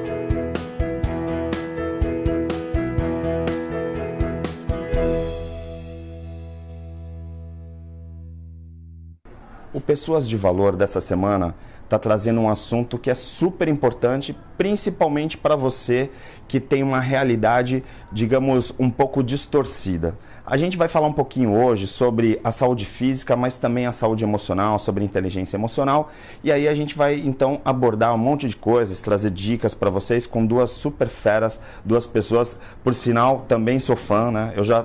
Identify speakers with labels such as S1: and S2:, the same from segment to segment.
S1: O Pessoas de Valor dessa semana está trazendo um assunto que é super importante, principalmente para você que tem uma realidade, digamos, um pouco distorcida. A gente vai falar um pouquinho hoje sobre a saúde física, mas também a saúde emocional, sobre inteligência emocional. E aí a gente vai, então, abordar um monte de coisas, trazer dicas para vocês com duas super feras, duas pessoas, por sinal, também sou fã, né? Eu já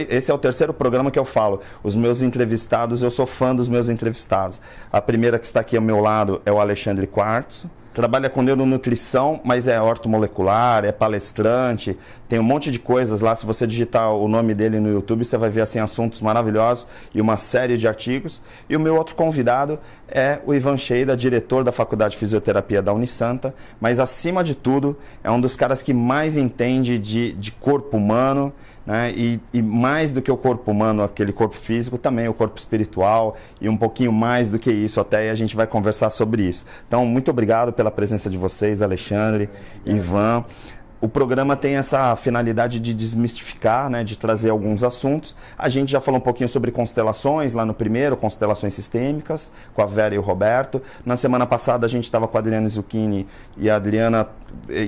S1: esse é o terceiro programa que eu falo. Os meus entrevistados, eu sou fã dos meus entrevistados. A primeira que está aqui ao meu lado é o Alexandre Quartzo. Trabalha com neuronutrição, mas é ortomolecular, é palestrante, tem um monte de coisas lá. Se você digitar o nome dele no YouTube, você vai ver assim, assuntos maravilhosos e uma série de artigos. E o meu outro convidado é o Ivan Sheida, diretor da Faculdade de Fisioterapia da Unisanta, mas acima de tudo é um dos caras que mais entende de corpo humano, né? E mais do que o corpo humano, aquele corpo físico, também o corpo espiritual e um pouquinho mais do que isso até, e a gente vai conversar sobre isso. Então, muito obrigado pela presença de vocês, Alexandre, Ivan. O programa tem essa finalidade de desmistificar, né, de trazer alguns assuntos. A gente já falou um pouquinho sobre constelações lá no primeiro, constelações sistêmicas, com a Vera e o Roberto. Na semana passada a gente estava com a Adriana Zucchini e a Adriana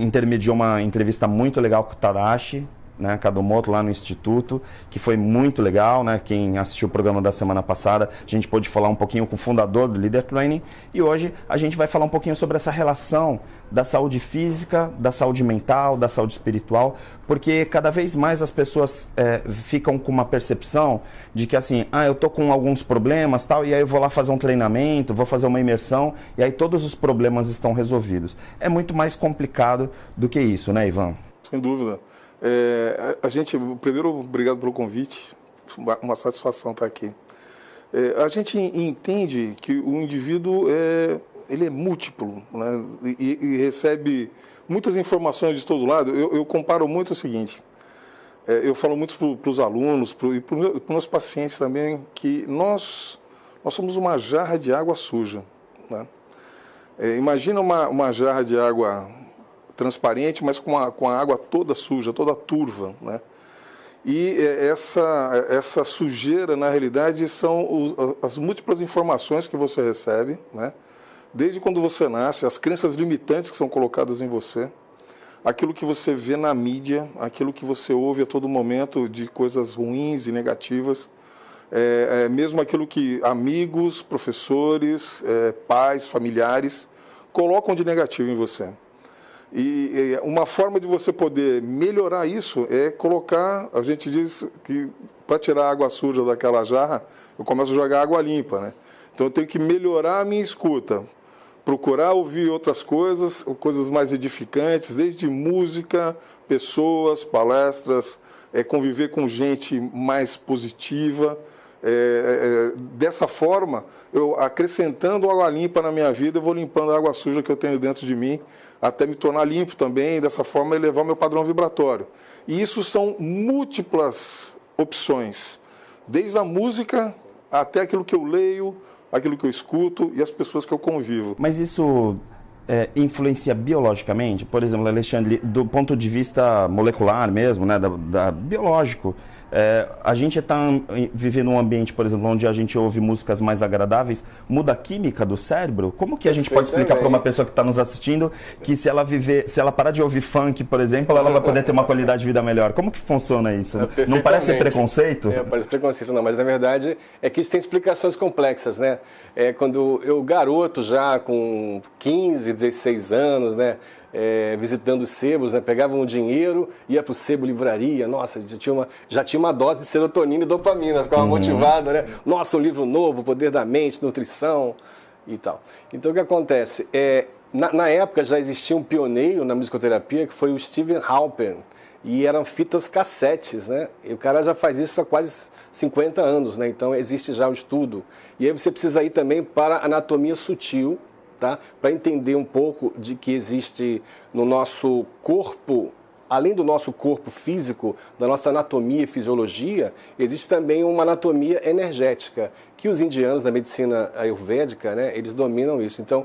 S1: intermediou uma entrevista muito legal com o Tadashi, né, Kadomoto, lá no Instituto, que foi muito legal, né? Quem assistiu o programa da semana passada, a gente pôde falar um pouquinho com o fundador do Leader Training, e hoje a gente vai falar um pouquinho sobre essa relação da saúde física, da saúde mental, da saúde espiritual, porque cada vez mais as pessoas ficam com uma percepção de que assim, eu tô com alguns problemas tal, e aí eu vou lá fazer um treinamento, vou fazer uma imersão, e aí todos os problemas estão resolvidos. É muito mais complicado do que isso, né, Ivan?
S2: Sem dúvida. Primeiro, obrigado pelo convite, uma satisfação estar aqui. A gente entende que o indivíduo ele é múltiplo, né? E recebe muitas informações de todo lado. Eu comparo muito o seguinte, eu falo muito para os alunos e para os meus pacientes também, que nós somos uma jarra de água suja, né? Imagina uma jarra de água transparente, mas com a água toda suja, toda turva, né? E essa sujeira, na realidade, são as múltiplas informações que você recebe, né? Desde quando você nasce, as crenças limitantes que são colocadas em você, aquilo que você vê na mídia, aquilo que você ouve a todo momento de coisas ruins e negativas, mesmo aquilo que amigos, professores, pais, familiares colocam de negativo em você. E uma forma de você poder melhorar isso é colocar, a gente diz que para tirar a água suja daquela jarra, eu começo a jogar água limpa, né? Então eu tenho que melhorar a minha escuta, procurar ouvir outras coisas, coisas mais edificantes, desde música, pessoas, palestras, conviver com gente mais positiva. Dessa forma, eu acrescentando água limpa na minha vida, eu vou limpando a água suja que eu tenho dentro de mim, até me tornar limpo também, e dessa forma elevar meu padrão vibratório. E isso são múltiplas opções, desde a música até aquilo que eu leio, aquilo que eu escuto e as pessoas que eu convivo.
S1: Mas isso influencia biologicamente? Por exemplo, Alexandre, do ponto de vista molecular mesmo, né, biológico, a gente está vivendo um ambiente, por exemplo, onde a gente ouve músicas mais agradáveis, muda a química do cérebro? Como que a gente pode explicar para uma pessoa que está nos assistindo que se ela parar de ouvir funk, por exemplo, ela vai poder ter uma qualidade de vida melhor? Como que funciona isso? Não parece preconceito?
S3: Parece preconceito, não, mas na verdade é que isso tem explicações complexas, né? Quando eu, garoto, já com 15, 16 anos, né? Visitando os sebos, né? Pegava um dinheiro, ia para o sebo livraria, nossa, já tinha uma dose de serotonina e dopamina, ficava motivado, né? Nossa, um livro novo, Poder da Mente, Nutrição e tal. Então o que acontece? Na época já existia um pioneiro na musicoterapia que foi o Stephen Halpern, e eram fitas cassetes, né? E o cara já faz isso há quase 50 anos, né? Então existe já o estudo. E aí você precisa ir também para a anatomia sutil, tá? Para entender um pouco de que existe no nosso corpo, além do nosso corpo físico, da nossa anatomia e fisiologia, existe também uma anatomia energética, que os indianos da medicina ayurvédica, né, eles dominam isso. Então,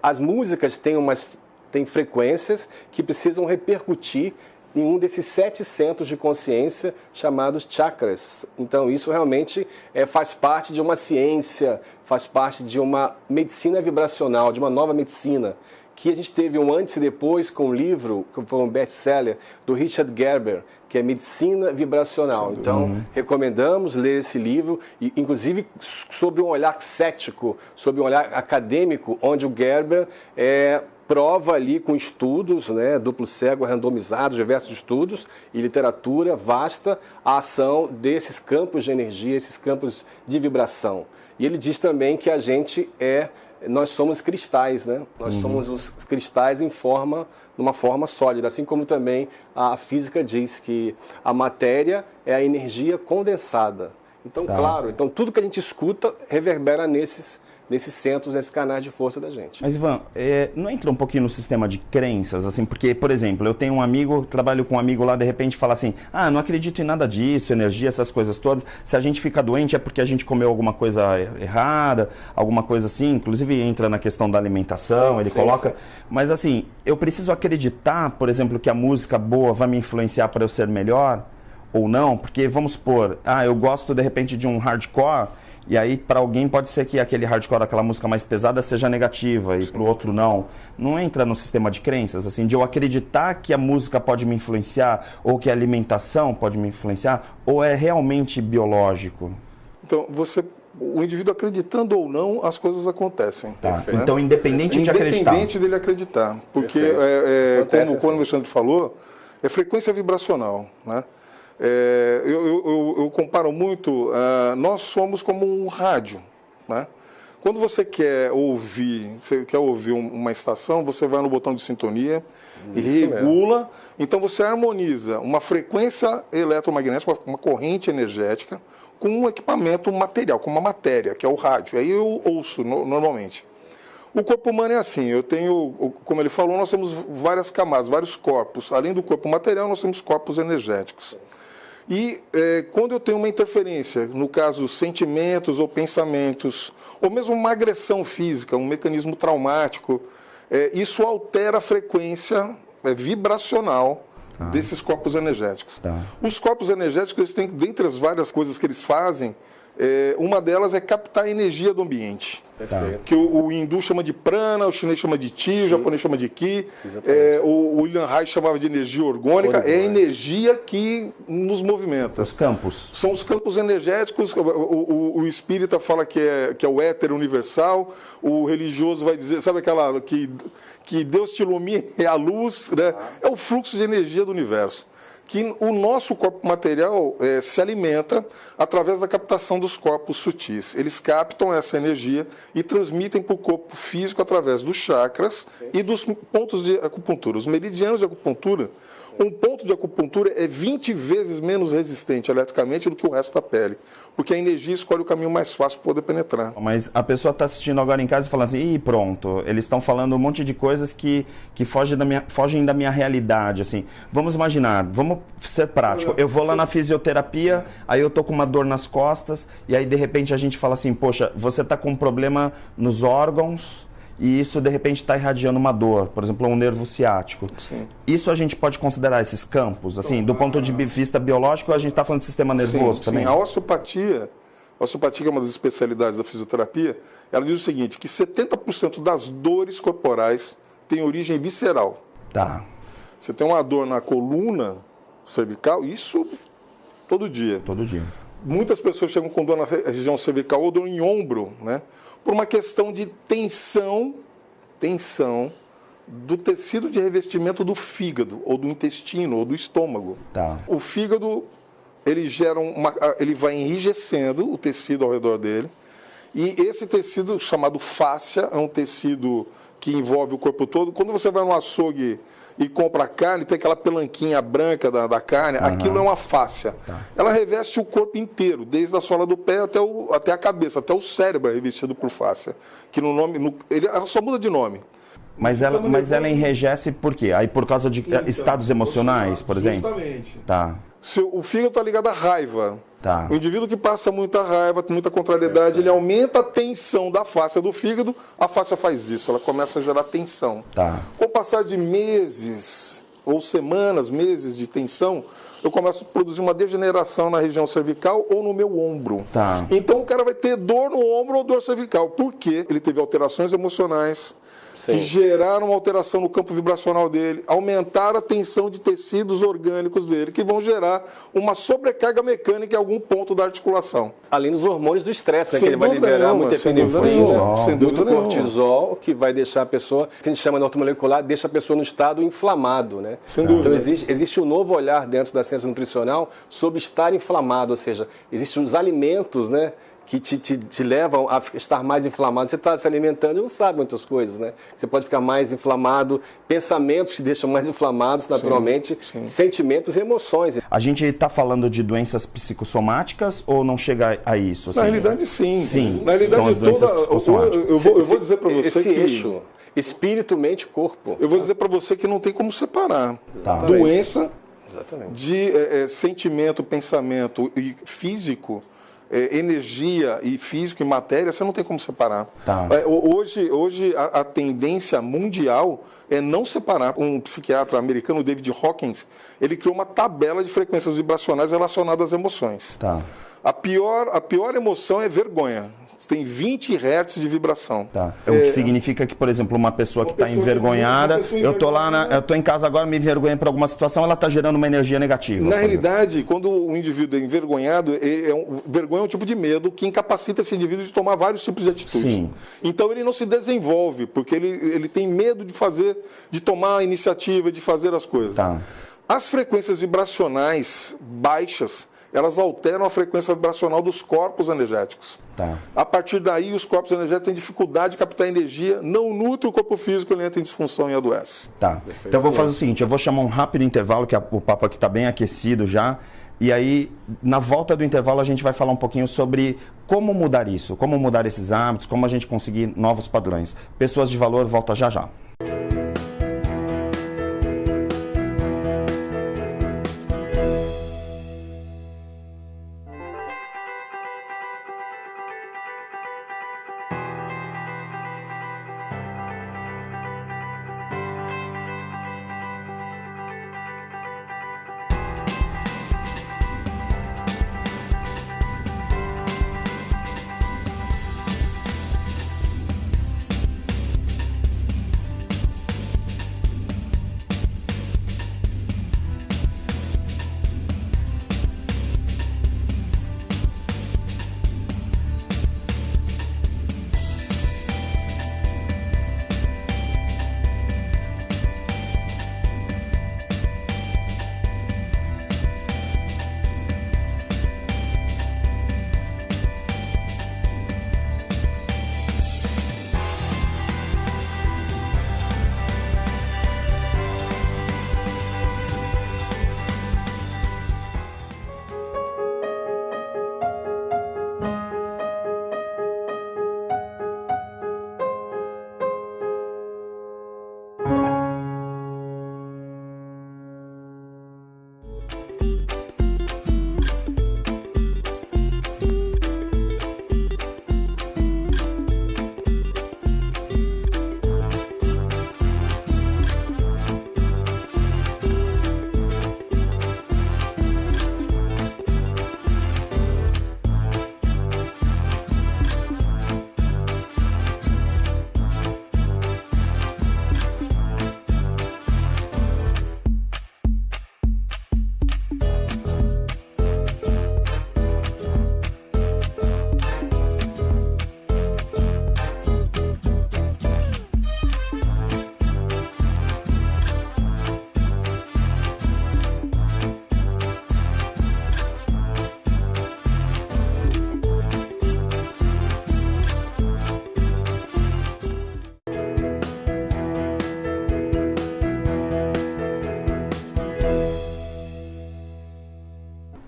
S3: as músicas têm umas tem frequências que precisam repercutir em um desses 7 centros de consciência chamados chakras. Então isso realmente faz parte de uma ciência, faz parte de uma medicina vibracional, de uma nova medicina, que a gente teve um antes e depois com um livro, que foi um best-seller, do Richard Gerber, que é Medicina Vibracional. Então, recomendamos ler esse livro, e, inclusive sobre um olhar cético, sobre um olhar acadêmico, onde o Gerber prova ali com estudos, né, duplo cego, randomizados, diversos estudos e literatura vasta, a ação desses campos de energia, esses campos de vibração. E ele diz também que nós somos cristais, né? Nós somos os cristais numa forma sólida, assim como também a física diz que a matéria é a energia condensada. Então, claro, tudo que a gente escuta reverbera nesses centros, nesses canais de força da gente.
S1: Mas, Ivan, não entra um pouquinho no sistema de crenças, assim, porque, por exemplo, eu tenho um amigo, trabalho com um amigo lá, de repente fala assim, não acredito em nada disso, energia, essas coisas todas, se a gente fica doente é porque a gente comeu alguma coisa errada, alguma coisa assim, inclusive entra na questão da alimentação, ele coloca, sim. Mas assim, eu preciso acreditar, por exemplo, que a música boa vai me influenciar para eu ser melhor, ou não, porque vamos supor, eu gosto de repente de um hardcore, e aí para alguém pode ser que aquele hardcore, aquela música mais pesada seja negativa e para o outro não. Não entra no sistema de crenças, assim, de eu acreditar que a música pode me influenciar ou que a alimentação pode me influenciar, ou é realmente biológico?
S2: Então, o indivíduo acreditando ou não, as coisas acontecem.
S1: Tá. Então, independente de acreditar.
S2: Independente dele acreditar. Porque, como o Alexandre falou, é frequência vibracional, né? Eu comparo muito, nós somos como um rádio, né? Quando você quer ouvir uma estação, você vai no botão de sintonia e regula, então você harmoniza uma frequência eletromagnética, uma corrente energética, com um equipamento material, com uma matéria, que é o rádio. Aí eu ouço normalmente. O corpo humano é assim, como ele falou, nós temos várias camadas, vários corpos. Além do corpo material, nós temos corpos energéticos. E quando eu tenho uma interferência, no caso sentimentos ou pensamentos, ou mesmo uma agressão física, um mecanismo traumático, isso altera a frequência vibracional desses corpos energéticos. Os corpos energéticos, eles têm, dentre as várias coisas que eles fazem, uma delas é captar a energia do ambiente. Que o hindu chama de prana, o chinês chama de chi, o japonês chama de ki, o William Reich chamava de energia orgânica, é a energia que nos movimenta.
S1: Os campos.
S2: São os campos energéticos, o espírita fala que é o éter universal, o religioso vai dizer, sabe aquela que Deus te ilumina, é a luz, né? É o fluxo de energia do universo. Que o nosso corpo material se alimenta através da captação dos corpos sutis. Eles captam essa energia e transmitem para o corpo físico através dos chakras e dos pontos de acupuntura. Os meridianos de acupuntura, um ponto de acupuntura é 20 vezes menos resistente eletricamente do que o resto da pele, porque a energia escolhe o caminho mais fácil para poder penetrar.
S1: Mas a pessoa está assistindo agora em casa e falando assim, pronto, eles estão falando um monte de coisas que fogem da minha realidade, assim. Vamos imaginar, vamos ser prático. Eu vou lá na fisioterapia, aí eu tô com uma dor nas costas, e aí de repente a gente fala assim, poxa, você está com um problema nos órgãos, e isso de repente está irradiando uma dor, por exemplo, um nervo ciático. Sim. Isso a gente pode considerar esses campos, assim, do ponto de vista biológico, a gente está falando de sistema nervoso também?
S2: Sim, a osteopatia, que é uma das especialidades da fisioterapia, ela diz o seguinte, que 70% das dores corporais têm origem visceral. Você tem uma dor na coluna cervical, isso todo dia.
S1: Todo dia.
S2: Muitas pessoas chegam com dor na região cervical ou dor em ombro, né? Por uma questão de tensão do tecido de revestimento do fígado, ou do intestino, ou do estômago. O fígado, ele vai enrijecendo o tecido ao redor dele, e esse tecido, chamado fáscia, é um tecido que envolve o corpo todo. Quando você vai no açougue e compra carne, tem aquela pelanquinha branca da carne, aquilo é uma fáscia. Ela reveste o corpo inteiro, desde a sola do pé até a cabeça, até o cérebro é revestido por fáscia. Que ela só muda de nome.
S1: Mas ela enrijece por quê? Aí por causa de estados emocionais, por exemplo?
S2: Justamente. Se o fígado está ligado à raiva.
S1: Tá.
S2: O indivíduo que passa muita raiva, muita contrariedade, ele aumenta a tensão da fáscia do fígado, a fáscia faz isso, ela começa a gerar tensão.
S1: Tá.
S2: Com o passar de meses ou semanas, meses de tensão, eu começo a produzir uma degeneração na região cervical ou no meu ombro.
S1: Tá.
S2: Então o cara vai ter dor no ombro ou dor cervical. Por quê? Ele teve alterações emocionais, que geraram uma alteração no campo vibracional dele, aumentaram a tensão de tecidos orgânicos dele, que vão gerar uma sobrecarga mecânica em algum ponto da articulação.
S3: Além dos hormônios do estresse, né, que
S2: Sem
S3: ele vai
S2: dúvida
S3: liberar
S2: nenhuma,
S3: muita
S2: sem dúvida
S3: epinefrina,
S2: nenhuma, sem dúvida
S3: muito
S2: nenhuma.
S3: cortisol, que vai deixar a pessoa, que a gente chama de ortomolecular, deixa a pessoa no estado inflamado, né?
S2: Sem dúvida.
S3: Então existe um novo olhar dentro da ciência nutricional sobre estar inflamado, ou seja, existem os alimentos, né, que te levam a estar mais inflamado. Você está se alimentando e não sabe muitas coisas, né? Você pode ficar mais inflamado, pensamentos que te deixam mais inflamados naturalmente,
S2: sim.
S3: Sentimentos e emoções.
S1: A gente está falando de doenças psicossomáticas ou não chega a isso? Assim?
S2: Na realidade, sim.
S1: Sim,
S2: Na realidade,
S1: são as doenças
S2: toda,
S1: psicossomáticas.
S2: eu vou dizer para você
S3: esse
S2: que...
S3: eixo, espírito, mente, corpo.
S2: Eu vou dizer para você que não tem como separar.
S1: Tá.
S2: Doença
S3: Exatamente.
S2: de sentimento, pensamento e físico, energia e físico e matéria, você não tem como separar.
S1: Tá.
S2: Hoje a tendência mundial é não separar. Um psiquiatra americano, David Hawkins, ele criou uma tabela de frequências vibracionais relacionadas às emoções.
S1: Tá.
S2: A pior emoção é vergonha. Você tem 20 Hz de vibração.
S1: Tá. O que significa que, por exemplo, uma pessoa que está envergonhada, eu tô em casa agora, me envergonhei por alguma situação, ela está gerando uma energia negativa.
S2: Na realidade, quando o indivíduo é envergonhado, vergonha é um tipo de medo que incapacita esse indivíduo de tomar vários tipos de atitudes.
S1: Sim.
S2: Então ele não se desenvolve, porque ele tem medo de tomar a iniciativa, de fazer as coisas.
S1: Tá.
S2: As frequências vibracionais baixas, elas alteram a frequência vibracional dos corpos energéticos.
S1: Tá.
S2: A partir daí, os corpos energéticos têm dificuldade de captar energia, não nutre o corpo físico, ele entra em disfunção e adoece.
S1: Tá. Então eu vou fazer o seguinte, eu vou chamar um rápido intervalo, que o papo aqui está bem aquecido já, e aí, na volta do intervalo, a gente vai falar um pouquinho sobre como mudar isso, como mudar esses hábitos, como a gente conseguir novos padrões. Pessoas de Valor, volta já já.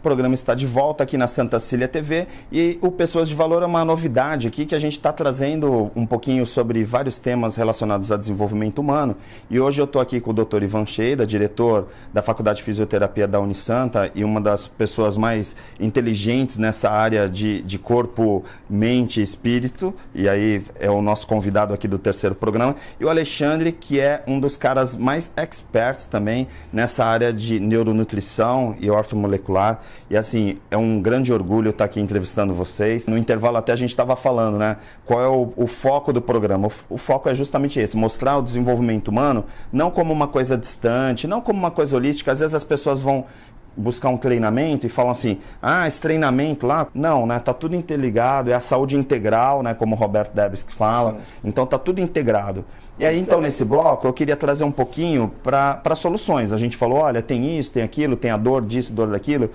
S1: programa está de volta aqui na Santa Cília TV e o Pessoas de Valor é uma novidade aqui que a gente está trazendo um pouquinho sobre vários temas relacionados a desenvolvimento humano. E hoje eu estou aqui com o Dr. Ivan Cheida, diretor da Faculdade de Fisioterapia da Unisanta e uma das pessoas mais inteligentes nessa área de corpo, mente e espírito. E aí é o nosso convidado aqui do terceiro programa. E o Alexandre, que é um dos caras mais experts também nessa área de neuronutrição e ortomolecular. E assim, é um grande orgulho estar aqui entrevistando vocês. No intervalo até a gente estava falando, né? Qual é o foco do programa? O foco é justamente esse, mostrar o desenvolvimento humano não como uma coisa distante, não como uma coisa holística. Às vezes as pessoas vão buscar um treinamento e falam assim, esse treinamento lá, não, né, tá tudo interligado, é a saúde integral, né, como o Roberto Debs fala. Sim. Então tá tudo integrado. E aí então nesse bloco eu queria trazer um pouquinho para soluções. A gente falou, olha, tem isso, tem aquilo, tem a dor disso, dor daquilo.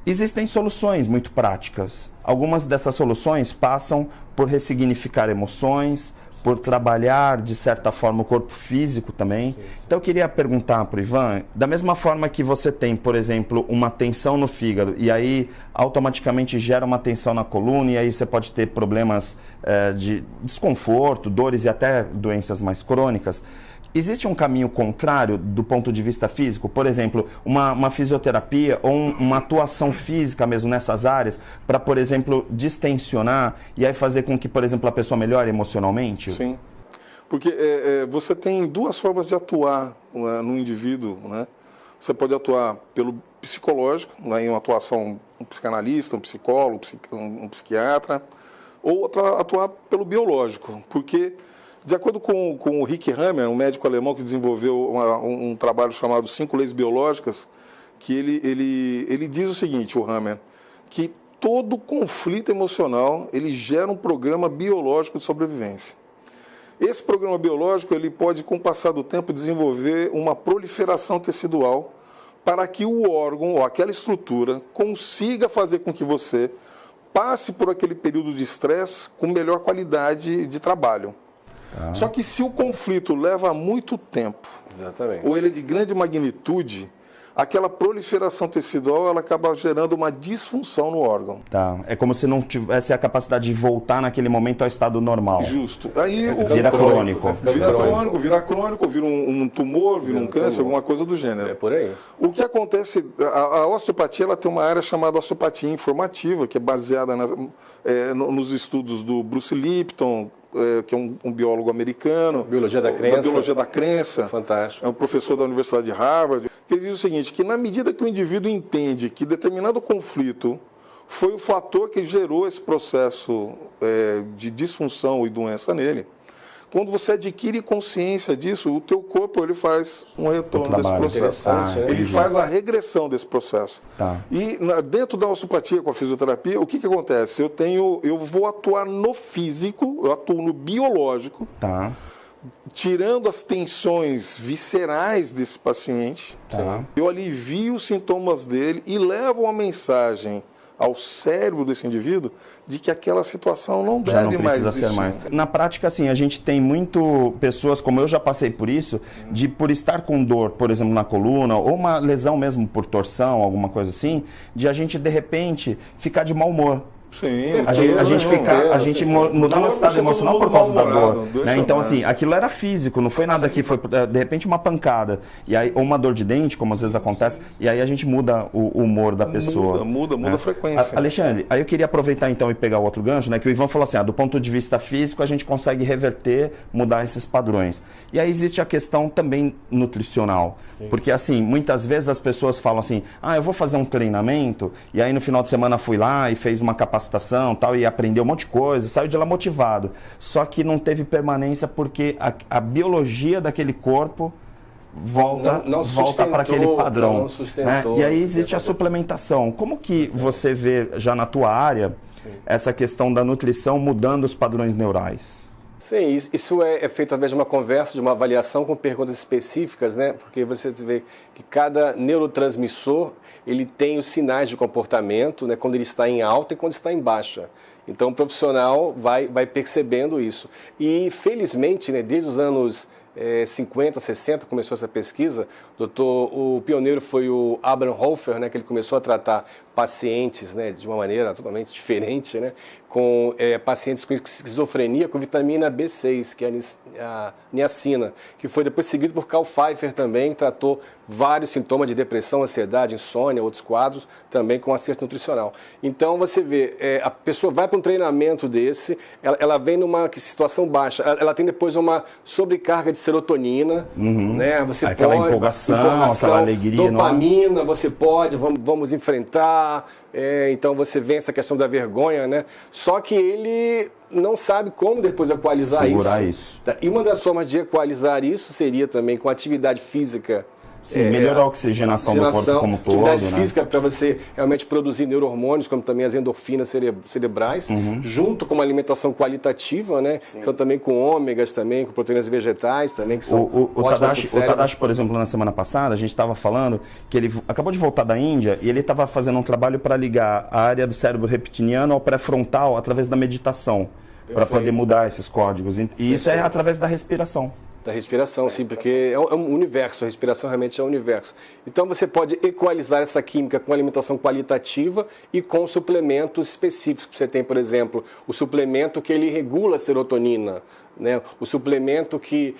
S1: Existem soluções muito práticas. Algumas dessas soluções passam por ressignificar emoções, por trabalhar, de certa forma, o corpo físico também. Sim. Então, eu queria perguntar para o Ivan, da mesma forma que você tem, por exemplo, uma tensão no fígado, e aí automaticamente gera uma tensão na coluna, e aí você pode ter problemas de desconforto, dores e até doenças mais crônicas. Existe um caminho contrário do ponto de vista físico? Por exemplo, uma fisioterapia ou uma atuação física mesmo nessas áreas para, por exemplo, distensionar e aí fazer com que, por exemplo, a pessoa melhore emocionalmente?
S2: Sim, porque você tem duas formas de atuar no indivíduo, né? Você pode atuar pelo psicológico, né, em uma atuação um psicanalista, um psicólogo, um psiquiatra, ou atuar pelo biológico, porque de acordo com o Rick Hammer, um médico alemão que desenvolveu um trabalho chamado 5 Leis Biológicas, que ele diz o seguinte, o Hammer, que todo conflito emocional ele gera um programa biológico de sobrevivência. Esse programa biológico ele pode, com o passar do tempo, desenvolver uma proliferação tecidual para que o órgão ou aquela estrutura consiga fazer com que você passe por aquele período de estresse com melhor qualidade de trabalho. Só que se o conflito leva muito tempo,
S3: exatamente,
S2: ou ele é de grande magnitude, aquela proliferação tecidual ela acaba gerando uma disfunção no órgão.
S1: Tá. É como se não tivesse a capacidade de voltar naquele momento ao estado normal.
S2: Justo. Aí
S1: vira crônico.
S2: Vira crônico, vira um tumor, vira um câncer, alguma coisa do gênero.
S3: É por aí.
S2: O que acontece, a osteopatia ela tem uma área chamada osteopatia informativa, que é baseada nos estudos do Bruce Lipton, que é um biólogo americano.
S3: Biologia da crença.
S2: Da biologia da crença.
S3: Fantástico.
S2: É um professor da Universidade de Harvard. Que ele diz o seguinte, que na medida que o indivíduo entende que determinado conflito foi o fator que gerou esse processo de disfunção e doença nele, quando você adquire consciência disso, o teu corpo ele faz um retorno desse processo. Ele faz a regressão desse processo.
S1: Tá.
S2: E dentro da osteopatia com a fisioterapia, o que acontece? Eu vou atuar no físico, eu atuo no biológico,
S1: tá,
S2: tirando as tensões viscerais desse paciente.
S1: Tá.
S2: Eu alivio os sintomas dele e levo uma mensagem ao cérebro desse indivíduo de que aquela situação não deve mais existir.
S1: Na prática, assim, a gente tem muito pessoas, como eu já passei por isso, por estar com dor, por exemplo, na coluna, ou uma lesão mesmo por torção, alguma coisa assim, de a gente, de repente, ficar de mau humor.
S2: Sim,
S1: a gente mudar nosso estado emocional por causa da dor, né? Então, assim, aquilo era físico, não foi nada que foi, de repente, uma pancada, e aí, ou uma dor de dente, como às vezes acontece, e aí a gente muda o humor da pessoa.
S2: Muda a frequência.
S1: Alexandre, aí eu queria aproveitar então e pegar o outro gancho, né? Que o Ivan falou assim, do ponto de vista físico, a gente consegue reverter, mudar esses padrões. E aí existe a questão também nutricional. Sim. Porque, assim, muitas vezes as pessoas falam assim, eu vou fazer um treinamento, e aí no final de semana fui lá e fez uma capacitação tal, e aprendeu um monte de coisa, saiu de lá motivado. Só que não teve permanência porque a biologia daquele corpo volta para aquele padrão.
S3: Não sustentou,
S1: né? E aí existe a suplementação. Como que você vê já na tua área essa questão da nutrição mudando os padrões neurais?
S3: Sim, isso é feito através de uma conversa, de uma avaliação com perguntas específicas, né? Porque você vê que cada neurotransmissor ele tem os sinais de comportamento, né? Quando ele está em alta e quando está em baixa. Então o profissional vai percebendo isso. E felizmente, né, desde os anos 50, 60, começou essa pesquisa. O pioneiro foi o Abraham Hofer, né, que ele começou a tratar pacientes, né, de uma maneira totalmente diferente, né, com pacientes com esquizofrenia com vitamina B6, que é a niacina, que foi depois seguido por Karl Pfeiffer também, que tratou vários sintomas de depressão, ansiedade, insônia, outros quadros, também com acerto nutricional. Então você vê, a pessoa vai para um treinamento desse, ela vem numa situação baixa, ela tem depois uma sobrecarga de serotonina, né? Você
S1: aquela empolgação, aquela alegria,
S3: dopamina, você pode, vamos enfrentar. Então você vê essa questão da vergonha, né? Só que ele não sabe como depois equalizar
S1: segurar isso.
S3: E uma das formas de equalizar isso seria também com atividade física.
S1: Sim, melhorar a oxigenação do corpo como todo.
S3: Atividade física para você realmente produzir neurohormônios, como também as endorfinas cerebrais, junto com uma alimentação qualitativa, né? São também com ômegas, também com proteínas vegetais, também que são
S1: o Tadashi, por exemplo, na semana passada, a gente estava falando que ele acabou de voltar da Índia e ele estava fazendo um trabalho para ligar a área do cérebro reptiliano ao pré-frontal através da meditação, para poder mudar esses códigos. E isso é através da respiração.
S3: Da respiração, sim, porque é um universo, a respiração realmente é um universo. Então você pode equalizar essa química com alimentação qualitativa e com suplementos específicos. Você tem, por exemplo, o suplemento que ele regula a serotonina, né? O suplemento que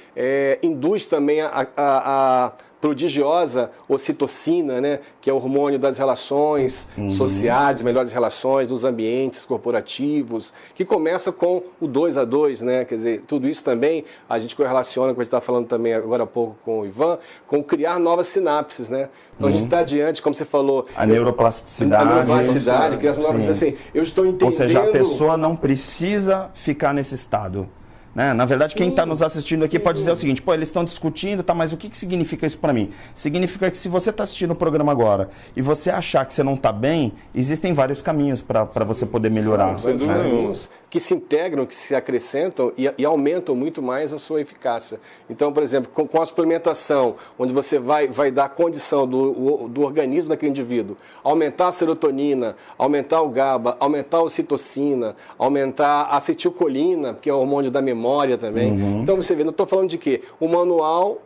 S3: induz também a prodigiosa ocitocina, né, que é o hormônio das relações sociais, melhores relações, dos ambientes corporativos, que começa com o 2 a 2, né, quer dizer, tudo isso também a gente correlaciona, como a gente está falando também agora há pouco com o Ivan, com criar novas sinapses, né. Então a gente está adiante, como você falou...
S1: A neuroplasticidade.
S3: A neuroplasticidade, criar novas... Assim, eu estou entendendo...
S1: Ou seja, a pessoa não precisa ficar nesse estado. Né? Na verdade, quem está nos assistindo aqui pode dizer o seguinte, eles estão discutindo, tá, mas o que significa isso para mim? Significa que se você está assistindo o programa agora e você achar que você não está bem, existem vários caminhos para você poder melhorar.
S3: Vários caminhos que se integram, que se acrescentam e aumentam muito mais a sua eficácia. Então, por exemplo, com a suplementação, onde você vai dar condição do organismo daquele indivíduo, aumentar a serotonina, aumentar o GABA, aumentar a ocitocina, aumentar a acetilcolina, que é o hormônio da memória também. Então você vê, não estou falando de quê? Um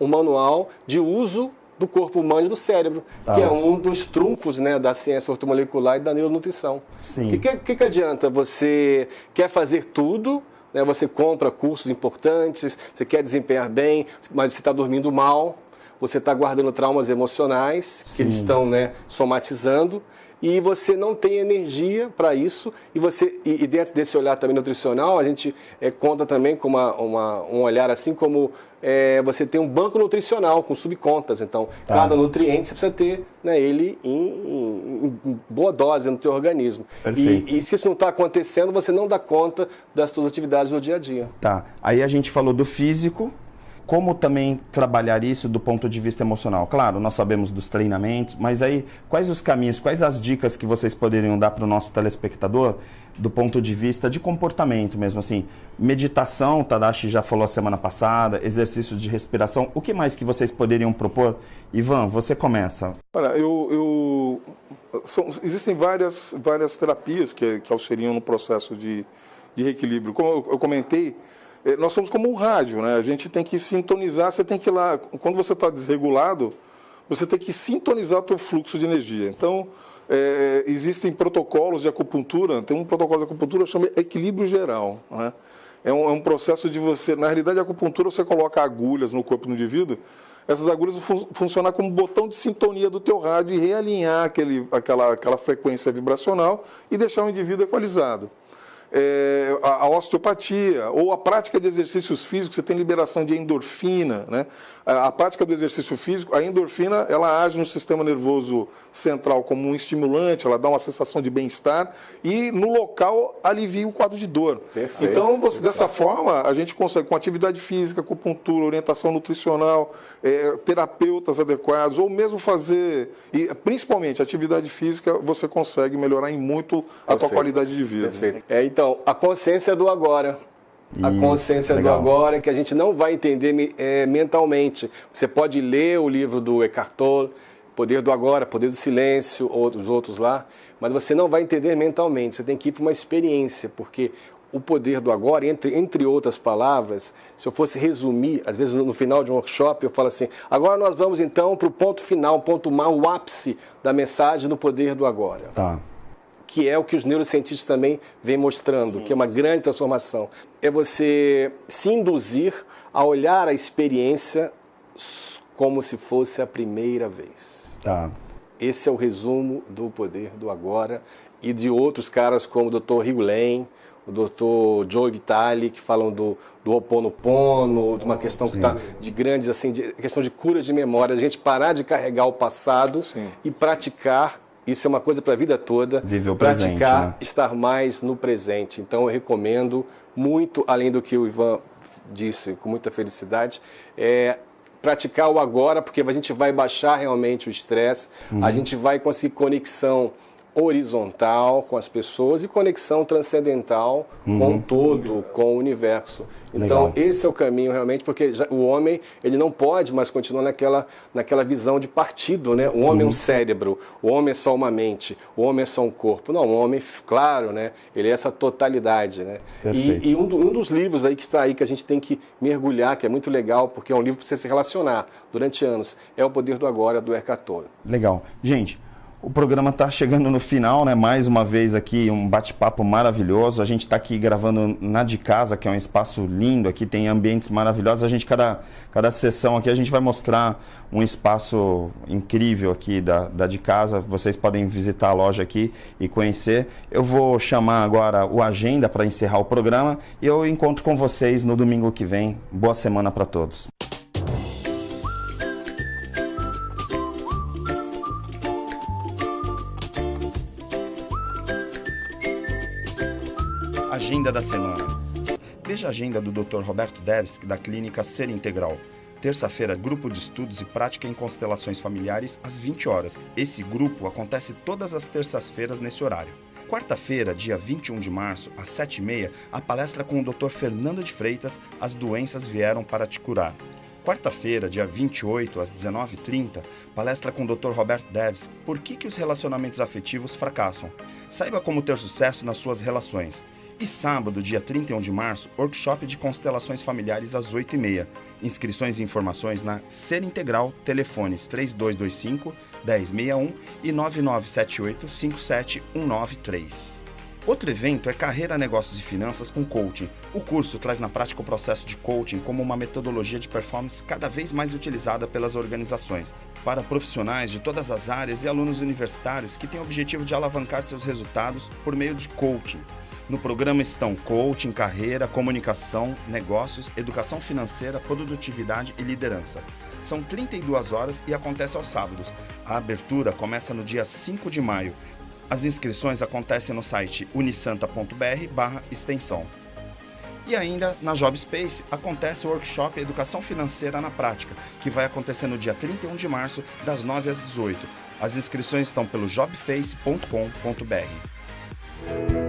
S3: manual de uso do corpo humano e do cérebro, que é um dos trunfos, né, da ciência ortomolecular e da neuronutrição. O que adianta? Você quer fazer tudo, né, você compra cursos importantes, você quer desempenhar bem, mas você está dormindo mal, você está guardando traumas emocionais que eles estão, né, somatizando, e você não tem energia para isso, e dentro desse olhar também nutricional, a gente conta também com um olhar assim como você tem um banco nutricional com subcontas, então cada nutriente você precisa ter, né, ele em boa dose no teu organismo. E se isso não está acontecendo, você não dá conta das suas atividades do dia a dia.
S1: Tá, aí a gente falou do físico, como também trabalhar isso do ponto de vista emocional? Claro, nós sabemos dos treinamentos, mas aí quais os caminhos, quais as dicas que vocês poderiam dar para o nosso telespectador do ponto de vista de comportamento mesmo, assim, meditação, Tadashi já falou a semana passada, exercícios de respiração, o que mais que vocês poderiam propor? Ivan, você começa.
S2: Olha, existem várias terapias que auxiliam no processo de reequilíbrio. Como eu comentei, nós somos como um rádio, né? A gente tem que sintonizar, você tem que ir lá, quando você está desregulado, você tem que sintonizar o teu fluxo de energia. Então, existem protocolos de acupuntura, tem um protocolo de acupuntura que chama equilíbrio geral, né? É um processo de você, na realidade a acupuntura você coloca agulhas no corpo do indivíduo, essas agulhas vão funcionar como botão de sintonia do teu rádio e realinhar aquela frequência vibracional e deixar o indivíduo equalizado. A osteopatia ou a prática de exercícios físicos, você tem liberação de endorfina, né? A prática do exercício físico, a endorfina, ela age no sistema nervoso central como um estimulante, ela dá uma sensação de bem-estar e no local alivia o quadro de dor. Perfeito. Então, dessa forma, a gente consegue com atividade física, acupuntura, orientação nutricional, terapeutas adequados, ou mesmo fazer, e principalmente atividade física, você consegue melhorar em muito a tua qualidade de vida.
S3: Perfeito. Então, a consciência do agora. A consciência do agora, que a gente não vai entender mentalmente. Você pode ler o livro do Eckhart Tolle, Poder do Agora, Poder do Silêncio, ou os outros lá, mas você não vai entender mentalmente. Você tem que ir para uma experiência, porque o poder do agora, entre outras palavras, se eu fosse resumir, às vezes no final de um workshop eu falo assim, agora nós vamos então para o ponto final, o ápice da mensagem do poder do agora.
S1: Tá.
S3: Que é o que os neurocientistas também vêm mostrando, sim, que é uma grande transformação. É você se induzir a olhar a experiência como se fosse a primeira vez.
S1: Tá.
S3: Esse é o resumo do poder do agora e de outros caras como o Dr. Hugh Lane, o Dr. Joe Vitale, que falam do Ho'oponopono, de uma questão que está de grandes, assim, questão de cura de memória, a gente parar de carregar o passado, sim, e praticar. Isso é uma coisa para a vida toda.
S1: Viver o
S3: praticar,
S1: presente, né?
S3: Estar mais no presente. Então eu recomendo muito, além do que o Ivan disse com muita felicidade, praticar o agora, porque a gente vai baixar realmente o estresse, a gente vai conseguir conexão horizontal com as pessoas e conexão transcendental com o todo, com o universo. Então, legal, esse é o caminho realmente, porque o homem, ele não pode mais continuar naquela visão de partido, né? O homem é um cérebro, o homem é só uma mente, o homem é só um corpo. Não, o homem, claro, né? Ele é essa totalidade, né? E um dos livros aí que está aí, que a gente tem que mergulhar, que é muito legal, porque é um livro para você se relacionar durante anos, é O Poder do Agora, do Eckhart Tolle.
S1: Legal. Gente, o programa está chegando no final, né? Mais uma vez aqui, um bate-papo maravilhoso. A gente está aqui gravando na de casa, que é um espaço lindo, aqui tem ambientes maravilhosos. A gente, cada sessão aqui, a gente vai mostrar um espaço incrível aqui da de casa. Vocês podem visitar a loja aqui e conhecer. Eu vou chamar agora o Agenda para encerrar o programa e eu encontro com vocês no domingo que vem. Boa semana para todos. Agenda da semana. Veja a agenda do Dr. Roberto Devsky, da Clínica Ser Integral. Terça-feira, grupo de estudos e prática em constelações familiares, às 20 horas. Esse grupo acontece todas as terças-feiras nesse horário. Quarta-feira, dia 21 de março, às 7h30, a palestra com o Dr. Fernando de Freitas, As Doenças Vieram para Te Curar. Quarta-feira, dia 28, às 19h30, palestra com o Dr. Roberto Devsky, Por que os relacionamentos afetivos fracassam? Saiba como ter sucesso nas suas relações. E sábado, dia 31 de março, workshop de constelações familiares às 8h30. Inscrições e informações na Ser Integral, telefones 3225-1061 e 9978-57193. Outro evento é Carreira, Negócios e Finanças com Coaching. O curso traz na prática o processo de coaching como uma metodologia de performance cada vez mais utilizada pelas organizações, para profissionais de todas as áreas e alunos universitários que têm o objetivo de alavancar seus resultados por meio de coaching. No programa estão coaching, carreira, comunicação, negócios, educação financeira, produtividade e liderança. São 32 horas e acontece aos sábados. A abertura começa no dia 5 de maio. As inscrições acontecem no site unisanta.br/extensão. E ainda, na JobSpace, acontece o workshop Educação Financeira na Prática, que vai acontecer no dia 31 de março, das 9 às 18. As inscrições estão pelo jobface.com.br.